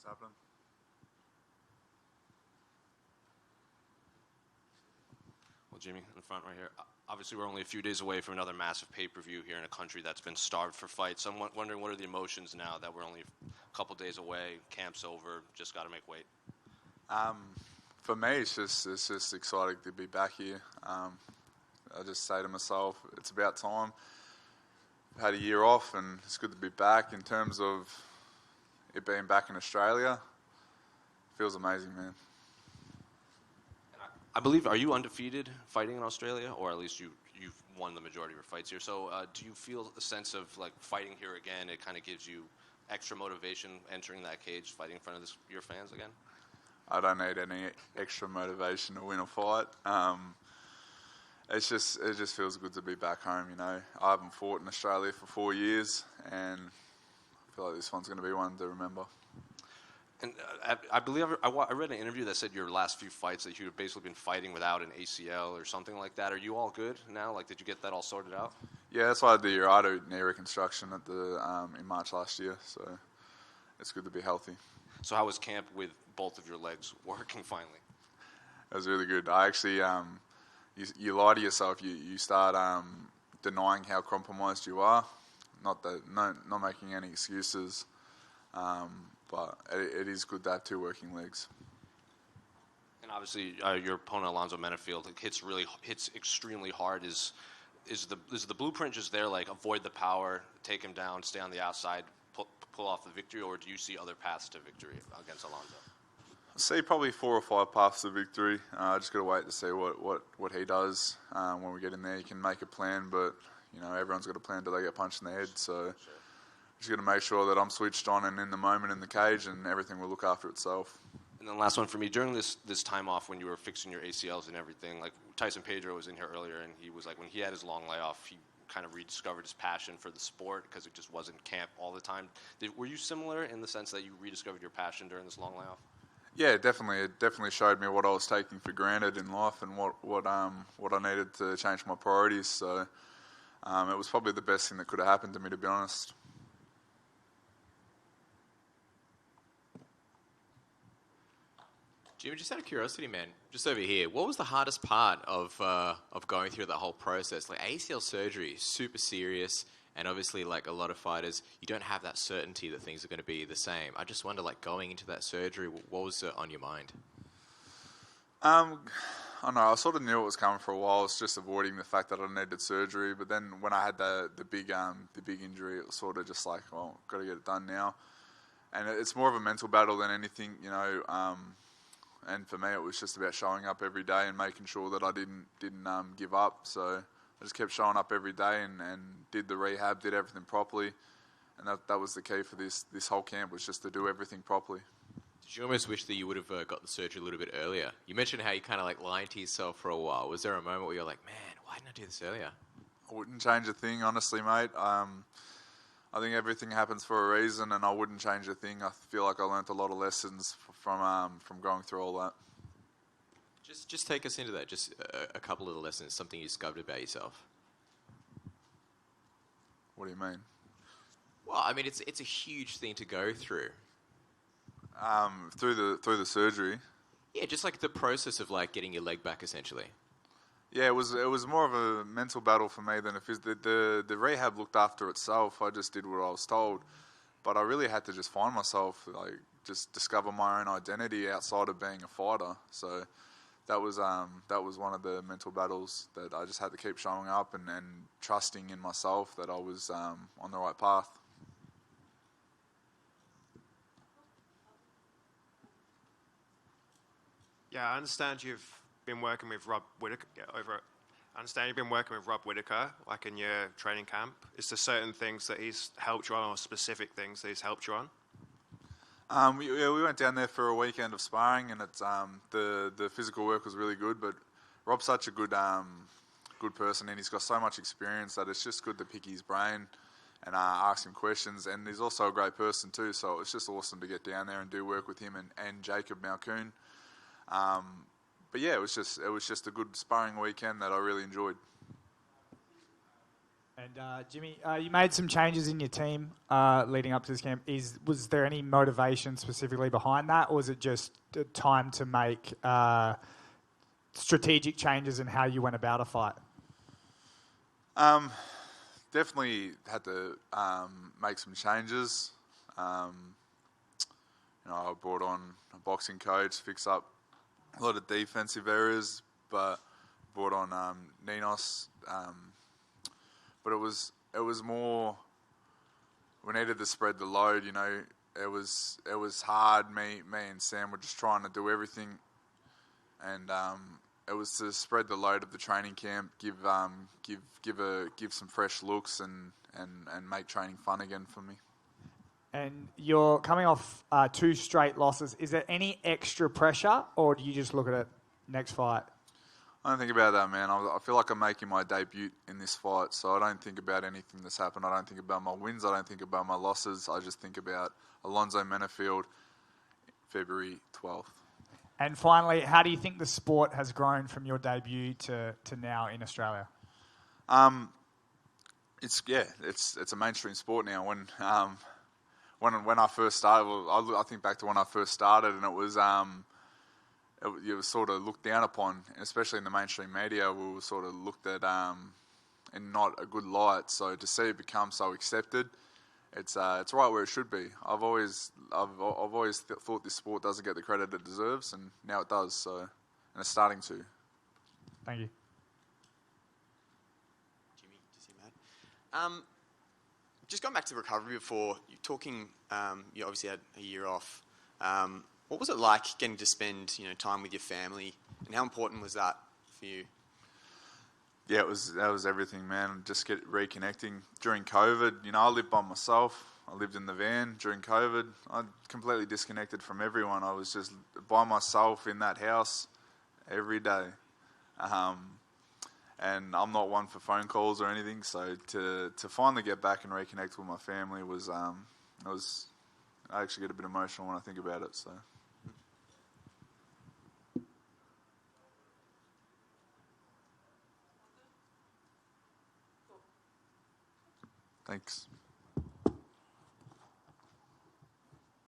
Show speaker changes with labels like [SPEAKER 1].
[SPEAKER 1] happening.
[SPEAKER 2] Well, Jimmy, in the front right here. Obviously, we're only a few days away from another massive pay-per-view here in a country that's been starved for fights. So I'm wondering, what are the emotions now that we're only a couple days away, camp's over, just got to make weight?
[SPEAKER 1] For me, it's just exciting to be back here. I just say to myself, it's about time. I've had a year off, and it's good to be back. In terms of it being back in Australia, it feels amazing, man.
[SPEAKER 2] I believe, are you undefeated fighting in Australia, or at least you've won the majority of your fights here? So do you feel a sense of like fighting here again? It kind of gives you extra motivation entering that cage, fighting in front of your fans again?
[SPEAKER 1] I don't need any extra motivation to win a fight. It just feels good to be back home. You know, I haven't fought in Australia for 4 years, and I feel like this one's going to be one to remember.
[SPEAKER 2] And I believe I read an interview that said your last few fights that you've basically been fighting without an ACL or something like that. Are you all good now? Like, did you get that all sorted out?
[SPEAKER 1] Yeah, that's why I did the knee reconstruction at in March last year. So it's good to be healthy.
[SPEAKER 2] So how was camp with both of your legs working finally?
[SPEAKER 1] It was really good. I actually, you lie to yourself. You start denying how compromised you are. Not making any excuses. But it is good to have two working legs.
[SPEAKER 2] And obviously, your opponent Alonzo Manifield hits extremely hard. Is the blueprint just there? Like, avoid the power, take him down, stay on the outside, pull off the victory, or do you see other paths to victory against Alonzo?
[SPEAKER 1] I see probably 4 or 5 paths to victory. I just got to wait to see what he does when we get in there. He can make a plan, but you know everyone's got a plan till they get punched in the head. So. Sure. Just got to make sure that I'm switched on and in the moment in the cage, and everything will look after itself.
[SPEAKER 2] And then last one for me, during this time off when you were fixing your ACLs and everything, like Tyson Pedro was in here earlier, and he was like, when he had his long layoff, he kind of rediscovered his passion for the sport because it just wasn't camp all the time. Were you similar in the sense that you rediscovered your passion during this long layoff?
[SPEAKER 1] Yeah, definitely. It definitely showed me what I was taking for granted in life and what I needed to change my priorities. So it was probably the best thing that could have happened to me, to be honest.
[SPEAKER 3] Jimmy, just out of curiosity, man, just over here, what was the hardest part of going through that whole process? Like, ACL surgery, super serious, and obviously, like a lot of fighters, you don't have that certainty that things are going to be the same. I just wonder, like, going into that surgery, what was on your mind?
[SPEAKER 1] I don't know. I sort of knew it was coming for a while. It's just avoiding the fact that I needed surgery. But then when I had the big injury, it was sort of just like, well, got to get it done now. And it's more of a mental battle than anything, you know. And for me, it was just about showing up every day and making sure that I didn't give up. So I just kept showing up every day and did the rehab, did everything properly. And that was the key for this whole camp, was just to do everything properly.
[SPEAKER 3] Did you almost wish that you would have got the surgery a little bit earlier? You mentioned how you kind of like lying to yourself for a while. Was there a moment where you're like, man, why didn't I do this earlier?
[SPEAKER 1] I wouldn't change a thing, honestly, mate. I think everything happens for a reason, and I wouldn't change a thing. I feel like I learnt a lot of lessons from going through all that.
[SPEAKER 3] Just take us into that. Just a couple of the lessons, something you discovered about yourself.
[SPEAKER 1] What do you mean?
[SPEAKER 3] Well, I mean, it's a huge thing to go through.
[SPEAKER 1] Through the surgery.
[SPEAKER 3] Yeah, just like the process of like getting your leg back, essentially.
[SPEAKER 1] Yeah, it was more of a mental battle for me than a physical. The rehab looked after itself. I just did what I was told, but I really had to just find myself, like just discover my own identity outside of being a fighter. So that was one of the mental battles that I just had to keep showing up and trusting in myself that I was on the right path.
[SPEAKER 4] Yeah, I understand you've been working with Rob Whittaker I understand you've been working with Rob Whittaker, like in your training camp. Is there certain things that he's helped you on, or specific things that he's helped you on?
[SPEAKER 1] We went down there for a weekend of sparring, and it's the physical work was really good. But Rob's such a good person, and he's got so much experience that it's just good to pick his brain and ask him questions. And he's also a great person too, so it's just awesome to get down there and do work with him and Jacob Malkoon. But yeah, it was just a good sparring weekend that I really enjoyed.
[SPEAKER 5] And Jimmy, you made some changes in your team leading up to this camp. Was there any motivation specifically behind that, or was it just a time to make strategic changes in how you went about a fight?
[SPEAKER 1] Definitely had to make some changes. I brought on a boxing coach, fix up a lot of defensive areas, but brought on Ninos. But it was more, we needed to spread the load. It was hard. Me and Sam were just trying to do everything, and it was to spread the load of the training camp, give some fresh looks, and make training fun again for me.
[SPEAKER 5] And you're coming off 2 straight losses. Is there any extra pressure, or do you just look at it next fight?
[SPEAKER 1] I don't think about that, man. I feel like I'm making my debut in this fight, so I don't think about anything that's happened. I don't think about my wins. I don't think about my losses. I just think about Alonzo Manifield, February 12th.
[SPEAKER 5] And finally, how do you think the sport has grown from your debut to now in Australia?
[SPEAKER 1] It's a mainstream sport now. When I first started, I think back to when I first started, and it was sort of looked down upon, especially in the mainstream media. We were sort of looked at in not a good light. So to see it become so accepted, it's right where it should be. I've always thought this sport doesn't get the credit it deserves, and now it does. So, and it's starting to.
[SPEAKER 5] Thank you.
[SPEAKER 6] Jimmy, just see Matt. Just going back to recovery before, you're talking, you obviously had a year off. What was it like getting to spend, time with your family, and how important was that for you?
[SPEAKER 1] Yeah, that was everything, man. Just reconnecting during COVID. I lived by myself. I lived in the van during COVID. I completely disconnected from everyone. I was just by myself in that house every day. And I'm not one for phone calls or anything, so to finally get back and reconnect with my family was I actually get a bit emotional when I think about it. So. Thanks.